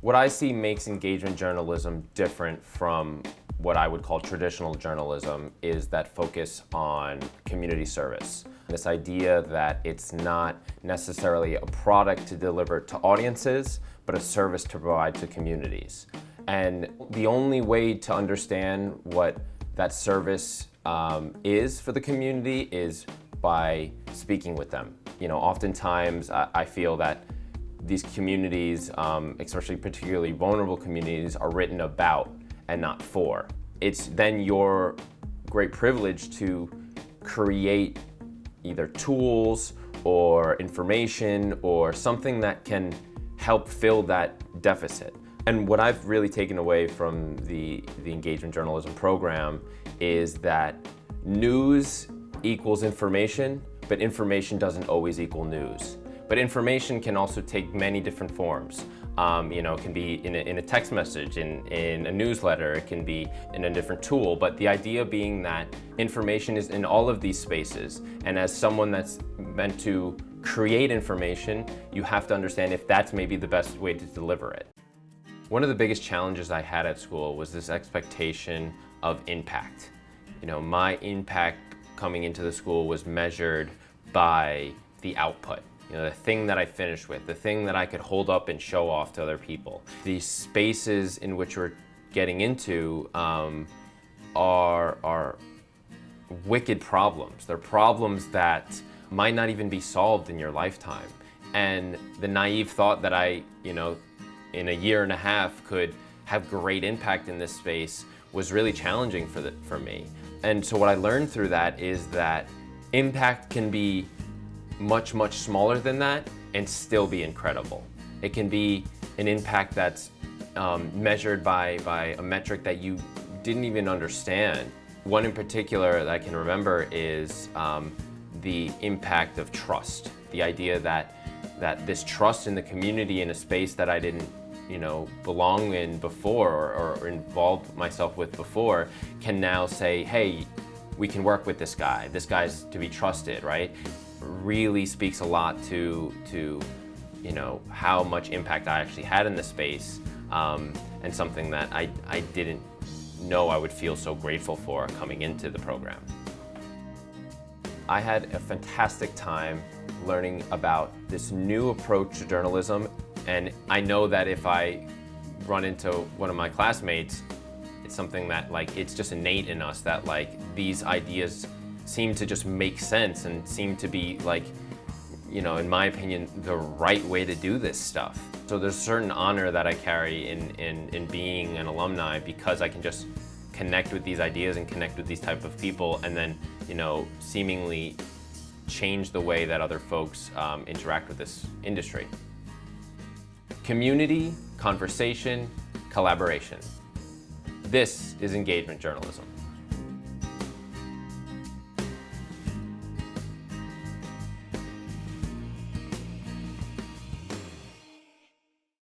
What I see makes engagement journalism different from what I would call traditional journalism is that focus on community service. This idea that it's not necessarily a product to deliver to audiences, but a service to provide to communities. And the only way to understand what that service is for the community is by speaking with them. You know, oftentimes I feel that these communities, especially particularly vulnerable communities, are written about and not for. It's then your great privilege to create either tools or information or something that can help fill that deficit. And what I've really taken away from the engagement journalism program is that news equals information, but information doesn't always equal news. But information can also take many different forms. You know, it can be in a text message, in a newsletter, it can be in a different tool, but the idea being that information is in all of these spaces, and as someone that's meant to create information, you have to understand if that's maybe the best way to deliver it. One of the biggest challenges I had at school was this expectation of impact. You know, my impact coming into the school was measured by the output. You know, the thing that I finished with, the thing that I could hold up and show off to other people. These spaces in which we're getting into are wicked problems. They're problems that might not even be solved in your lifetime. And the naive thought that I, you know, in a year and a half could have great impact in this space was really challenging for me. And so what I learned through that is that impact can be much, much smaller than that and still be incredible. It can be an impact that's measured by a metric that you didn't even understand. One in particular that I can remember is the impact of trust. The idea that this trust in the community in a space that I didn't, you know, belong in before or involved myself with before can now say, hey, we can work with this guy. This guy's to be trusted, right? Really speaks a lot to you know, how much impact I actually had in the space, and something that I didn't know I would feel so grateful for coming into the program. I had a fantastic time learning about this new approach to journalism, and I know that if I run into one of my classmates, it's something that, like, it's just innate in us that, like, these ideas seem to just make sense and seem to be, like, you know, in my opinion, the right way to do this stuff. So there's a certain honor that I carry in being an alumni, because I can just connect with these ideas and connect with these type of people, and then, you know, seemingly change the way that other folks interact with this industry. Community, conversation, collaboration. This is engagement journalism.